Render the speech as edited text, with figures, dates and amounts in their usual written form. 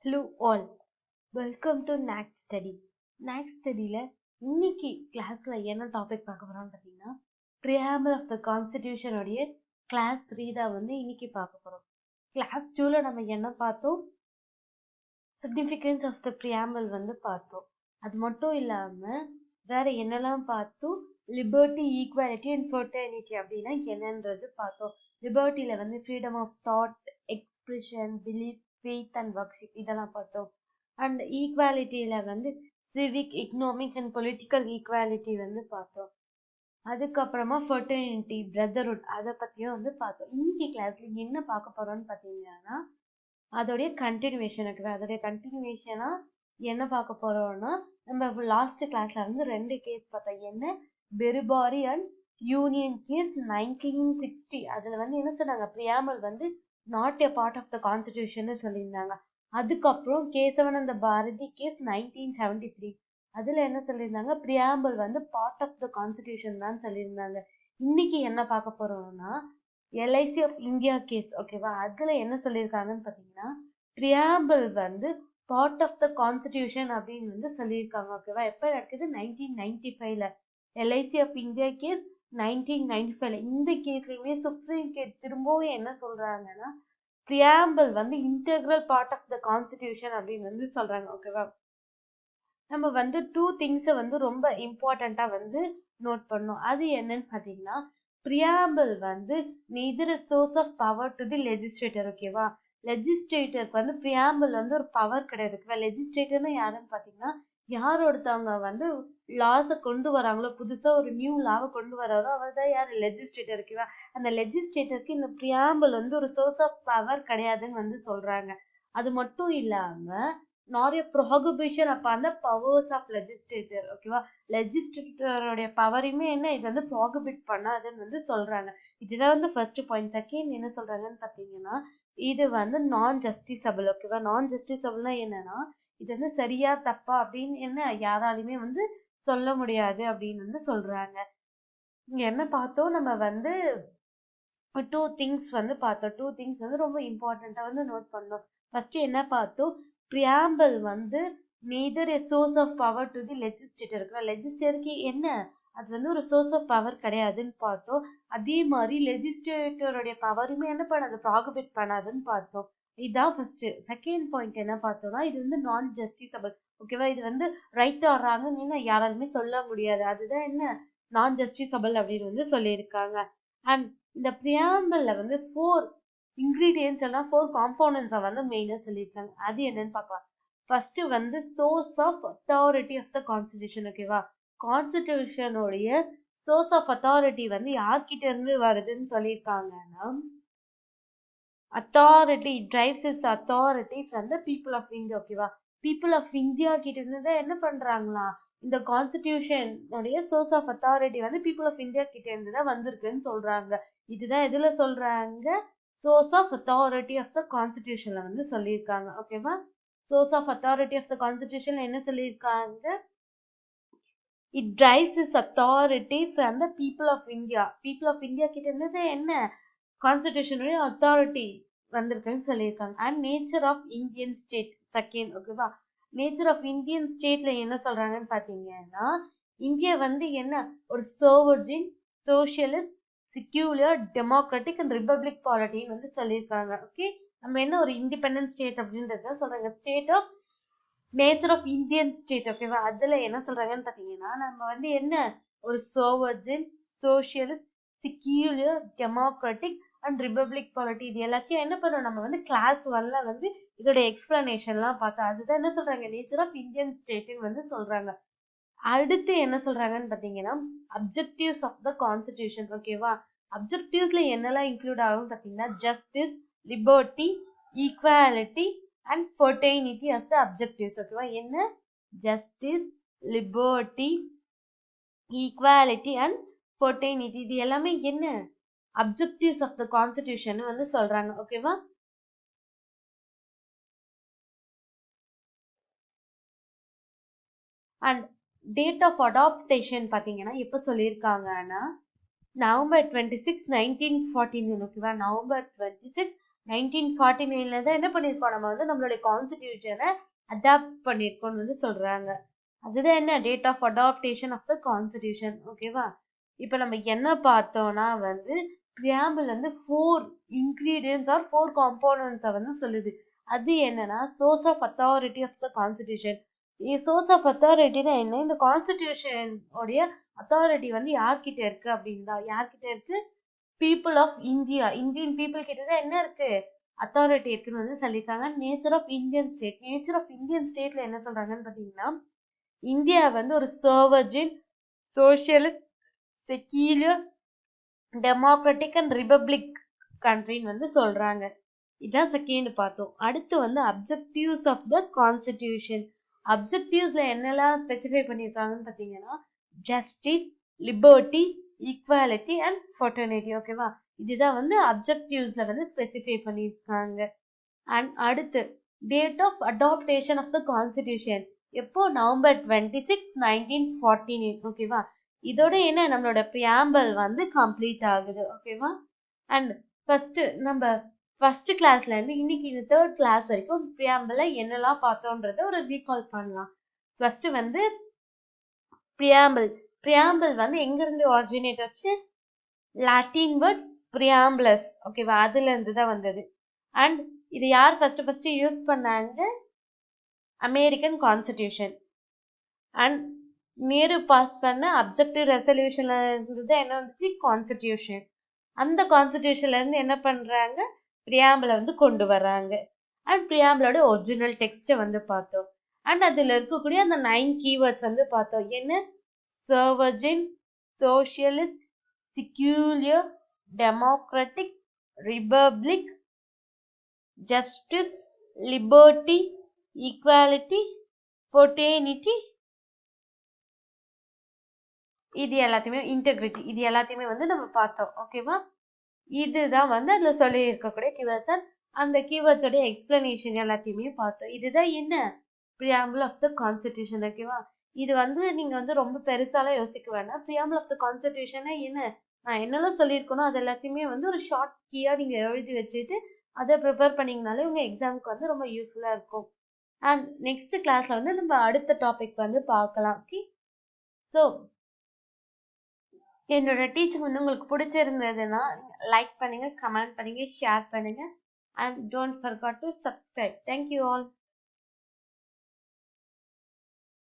Hello all, welcome to KNACK study. KNACK studyல இன்னைக்கு கிளாஸ்ல என்ன டாபிக் பார்க்க போறோம்னு பார்த்தீங்கன்னா Preamble of the Constitution உடைய கிளாஸ் 3 தான் இன்னைக்கு பார்க்க போறோம். கிளாஸ் 2ல நம்ம என்ன பார்த்தோம்? Significance of the Preamble பார்த்தோம். அது மட்டும் இல்லாம வேற என்னெல்லாம் பார்த்தோம்? Liberty, Equality and Fraternity அப்படின்னா என்னன்றது பார்த்தோம். லிபர்ட்டில freedom of thought, expression, belief, faith and worship இதெல்லாம் பார்த்தோம். And ஈக்வாலிட்டியில civic, economic and political equality பார்த்தோம். அதுக்கப்புறமா fraternity, brotherhood அதை பத்தியும் பார்த்தோம். இன்னைக்கு கிளாஸ்ல என்ன பார்க்க போறோம்னு பார்த்தீங்கன்னா அதோடைய கண்டினியூவேஷனா என்ன பார்க்க போறோம்னா நம்ம லாஸ்ட் கிளாஸ்ல 2 கேஸ் பார்த்தோம். என்ன பெருபாரி அண்ட் யூனியன் கேஸ் 1960. அதுல என்ன சொன்னாங்க? Preamble not a part of the constitution சொல்லியிருந்தாங்க. அதுக்கப்புறம் கேசவனந்த பாரதி கேஸ் 1973. அதுல என்ன சொல்லியிருந்தாங்க? Preamble part of the constitution தான் சொல்லியிருந்தாங்க. இன்னைக்கு என்ன பார்க்க போறோம்னா LIC of India கேஸ், ஓகேவா? அதுல என்ன சொல்லியிருக்காங்கன்னு பாத்தீங்கன்னா Preamble part of the constitution அப்படின்னு சொல்லியிருக்காங்க, ஓகேவா? எப்ப நடக்குது? 1995ல. LIC of India கேஸ் 1995ல. இந்த கேஸ்லயுமே சுப்ரீம் கோர்ட் திரும்பவும் என்ன சொல்றாங்கன்னா Preamble integral part of the constitution அப்படின்னு சொல்றாங்க, ஓகேவா? நம்ம 2 things ரொம்ப இம்பார்ட்டண்டா நோட் பண்ணோம். அது என்னன்னு பாத்தீங்கன்னா Preamble neither a source of power to the legislator, ஓகேவா? லெஜிஸ்லேட்டருக்கு Preamble ஒரு பவர் கிடையாது. லெஜிஸ்லேட்டர்னா யாருன்னு பாத்தீங்கன்னா யார் ஒருத்தவங்க லாஸை கொண்டு வராங்களோ, புதுசா ஒரு நியூ லாவை கொண்டு வராரோ அவர் தான் யார்? லெஜிஸ்லேட்டர், ஓகேவா? அந்த லெஜிஸ்லேட்டருக்கு இந்த Preamble ஒரு சோர்ஸ் ஆஃப் பவர் கிடையாதுன்னு சொல்றாங்க. அது மட்டும் இல்லாம நிறைய prohibition upon the powers of legislator, ஓகேவா? லெஜிஸ்லேட்டருடைய பவரையுமே என்ன இது ப்ரோஹிபிட் பண்ணாதுன்னு சொல்றாங்க. இதுதான் ஃபர்ஸ்ட் பாயிண்ட். செகண்ட் என்ன சொல்றாங்கன்னு பாத்தீங்கன்னா இது நான் ஜஸ்டிசபிள், ஓகேவா? நான் ஜஸ்டிசபிள்னா என்னன்னா இது சரியா தப்பா அப்படின்னு என்ன யாராலுமே சொல்ல முடியாது அப்படின்னு சொல்றாங்க. இங்க என்ன பார்த்தோம்? நம்ம 2 things பார்த்தோம். 2 things ரொம்ப இம்பார்ட்டண்டா நோட் பண்ணோம். ஃபர்ஸ்ட் என்ன பார்த்தோம்? Preamble neither a source of power to the legislator, லெஜிஸ்லேட்டருக்கு என்ன அது ஒரு சோர்ஸ் ஆஃப் பவர் கிடையாதுன்னு பார்த்தோம். அதே மாதிரி லெஜிஸ்லேட்டருடைய பவருமே என்ன பண்ணாது? ப்ராகிபிட் பண்ணாதுன்னு பார்த்தோம். இதுதான் ஃபர்ஸ்ட். செகண்ட் பாயிண்ட் என்ன பார்த்தோம்னா இது நான் ஜஸ்டிசபிள், ஓகேவா? இது ரைட் ஆடுறாங்கன்னு யாராலுமே சொல்ல முடியாது. அதுதான் என்ன நான் ஜஸ்டிசபிள் அப்படின்னு சொல்லியிருக்காங்க. அண்ட் இந்த Preamble 4 இன்கிரீடியன்ஸ் எல்லாம் 4 காம்போனன்ட்ஸை மெயினா சொல்லியிருக்காங்க. அது என்னன்னு பார்க்கலாம். First source of authority of the constitution, ஓகேவா? கான்ஸ்டிடியூஷனுடைய சோர்ஸ் ஆஃப் அத்தாரிட்டி யார்கிட்ட இருந்து வருதுன்னு சொல்லியிருக்காங்கன்னா authority derives its authorities people of India, ஓகேவா? பீப்புள் ஆஃப் இந்தியா கிட்ட இருந்து என்ன பண்றாங்களா? இந்த கான்ஸ்டிடியூஷன் உடைய source of authority people of India கிட்ட இருந்து தான் வந்திருக்குன்னு சொல்றாங்க. இதுதான் எதுல சொல்றாங்க? Source of authority of the கான்ஸ்டிடியூஷன்ல சொல்லியிருக்காங்க, ஓகேவா? Source of authority of the கான்ஸ்டிடியூஷன்ல என்ன சொல்லியிருக்காங்க? It drives its authority from the people of India. People of India கிட்ட இருந்து என்ன கான்ஸ்டிடியூஷனுடைய அத்தாரிட்டி வந்திருக்குன்னு சொல்லியிருக்காங்க. And nature of Indian state second, ஓகேவா? நேச்சர் ஆஃப் இந்தியன் ஸ்டேட்ல என்ன சொல்றாங்கன்னு பாத்தீங்கன்னா இந்தியா என்ன ஒரு sovereign, socialist, secular, democratic and republic பாலிட்டின்னு சொல்லியிருக்காங்க, ஓகே? நம்ம என்ன ஒரு இண்டிபெண்டன்ட் ஸ்டேட் அப்படின்றத சொல்றாங்க. State of nature of Indian state, ஓகேவா? அதுல என்ன சொல்றாங்கன்னு பாத்தீங்கன்னா நம்ம என்ன ஒரு sovereign, socialist, secular, democratic and republic polity இது எல்லாத்தையும் என்ன பண்ணோம்? நம்ம கிளாஸ் 1ல இதோட எக்ஸ்பிளனேஷன்லாம் பார்த்தோம். அதுதான் என்ன சொல்றாங்க? நேச்சர் ஆஃப் இந்தியன் ஸ்டேட்னு சொல்றாங்க. அடுத்து என்ன சொல்றாங்கன்னு பாத்தீங்கன்னா அப்ஜெக்டிவ்ஸ் ஆஃப் த கான்ஸ்டிடியூஷன், ஓகேவா? அப்ஜெக்டிவ்ஸ்ல என்னெல்லாம் இன்க்ளூட் ஆகும் பாத்தீங்கன்னா justice, liberty, equality and fraternity as the objectives, ஓகேவா? என்ன justice, liberty, equality and fraternity இது எல்லாமே என்ன objectives of the constitution சொல்றாங்க, ஓகேவா? and date of adoption பாத்தீங்கன்னா எப்ப சொல்லியிருக்காங்கன்னா November 26, 1949, ஓகேவா? November 26, 1949ல தான் என்ன பண்ணிருக்கோம், நம்ம வந்து நம்மளுடைய கான்ஸ்டிடியூஷனை அடாப்ட் பண்ணிருக்கோம்னு வந்து சொல்றாங்க. அதுதான் என்ன, date of adaptation of the constitution. ஓகேவா? இப்ப நம்ம என்ன பார்த்தோம்னா வந்து preamble வந்து 4 ingredients or 4 components வந்து சொல்லுது. அது என்னன்னா source of authority of the constitution. source of authority னா என்ன, இந்த கான்ஸ்டிடியூஷன் உடைய அத்தாரிட்டி வந்து யார்கிட்ட இருக்கு அப்படின்னா, யார்கிட்ட இருக்கு, people of India, Indian people கிட்ட தான் என்ன இருக்கு, அத்தாரிட்டி இருக்குன்னு வந்து சொல்லியிருக்காங்க. Nature of Indian state, nature of Indian ஸ்டேட்ல என்ன சொல்றாங்கன்னு பாத்தீங்கன்னா, இந்தியா வந்து ஒரு sovereign, socialist, secular, democratic and republic கண்ட்ரின்னு வந்து சொல்றாங்க. இதான் செகண்ட் பார்த்தோம். அடுத்து வந்து அப்ஜெக்டிவ்ஸ் ஆஃப் த கான்ஸ்டிடியூஷன். அப்ஜெக்டிவ்ஸ்ல என்னெல்லாம் ஸ்பெசிஃபை பண்ணியிருக்காங்கன்னு பார்த்தீங்கன்னா, justice, liberty, equality and fraternity. ஓகேவா? இதுதான் வந்து அப்ஜெக்டிவ்ஸ்ல வந்து ஸ்பெசிஃபை பண்ணியிருக்காங்க. அண்ட் அடுத்து date of adaptation of the constitution எப்போ, நவம்பர் 26, 1949. ஓகேவா? இதோட என்ன, நம்மளோட preamble வந்து கம்ப்ளீட் ஆகுது. ஓகேவா? அண்ட் நம்ம ஃபர்ஸ்ட் கிளாஸ்ல இருந்து இன்னைக்கு இந்த தேர்ட் கிளாஸ் வரைக்கும் preamble என்னெல்லாம் பார்த்தோன்றத ஒரு ரீகால் பண்ணலாம். ஃபர்ஸ்ட் வந்து preamble வந்து எங்க இருந்து ஆரிஜினேட் ஆச்சு, லாட்டின் வேர்ட் preambulus. ஓகேவா? அதுல இருந்து தான் வந்தது. அண்ட் இது யார் ஃபர்ஸ்ட் யூஸ் பண்ணாங்க, American constitution. And Nehru pass பண்ண அப்ஜெக்டிவ் ரெசல்யூஷன்ல இருந்து என்ன வந்துச்சு, கான்ஸ்டிடியூஷன். அந்த கான்ஸ்டிடியூஷன்ல இருந்து என்ன பண்றாங்க, preamble வந்து கொண்டு வர்றாங்க. அண்ட் preambleோட ஒரிஜினல் டெக்ஸ்ட்டை வந்து பார்த்தோம். அண்ட் அதுல இருக்கக்கூடிய அந்த 9 keywords வந்து பார்த்தோம். என்ன, sovereign, socialist, secular, democratic, republic, justice, liberty, equality, fraternity, இது எல்லாத்தையுமே, இன்டெகிரிட்டி, இது எல்லாத்தையுமே வந்து நம்ம பார்த்தோம். ஓகேவா? இதுதான் வந்து அதுல சொல்லி இருக்கக்கூடிய கீவேர்ட்ஸ். அந்த கீவேர்ட்ஸ் உடைய எக்ஸ்பிளனேஷன் எல்லாத்தையுமே பார்த்தோம். இதுதான் என்ன, preamble of the constitution. ஓகேவா? இது வந்து நீங்க வந்து ரொம்ப பெருசாலாம் யோசிக்க வேண்டாம். preamble of the constitution என்ன, நான் என்னெல்லாம் சொல்லியிருக்கணும் அது எல்லாத்தையுமே வந்து ஒரு ஷார்ட் கீயா நீங்க எழுதி வச்சுட்டு அதை ப்ரிப்பேர் பண்ணீங்கனாலே உங்க எக்ஸாமுக்கு வந்து ரொம்ப யூஸ்ஃபுல்லா இருக்கும். அண்ட் நெக்ஸ்ட் கிளாஸ்ல வந்து நம்ம அடுத்த டாபிக் வந்து பார்க்கலாம். ஓகே, ஸோ என்னோட டீச்சிங் வந்து உங்களுக்கு பிடிச்சிருந்ததுன்னா லைக் பண்ணுங்க, கமெண்ட் பண்ணுங்க, ஷேர் பண்ணுங்க, and don't forget to subscribe. Thank you all.